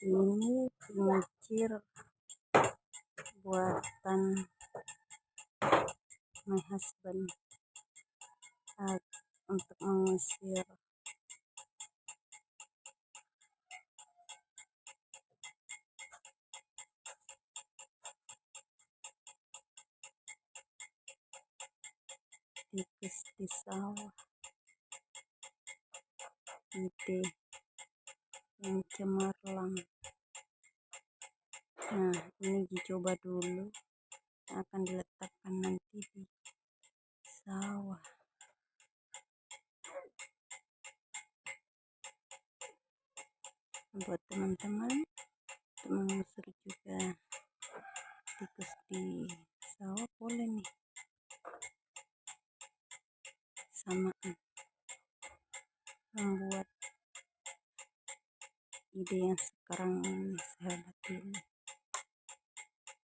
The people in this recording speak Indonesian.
Ini kincir buatan my husband untuk mengusir tikus di sawah. Ide yang cemerlang. Nah, ini dicoba dulu, akan diletakkan nanti di sawah. Buat teman-teman untuk mengusir juga tikus di sawah boleh nih, sama membuat ide yang sekarang ini sahabat.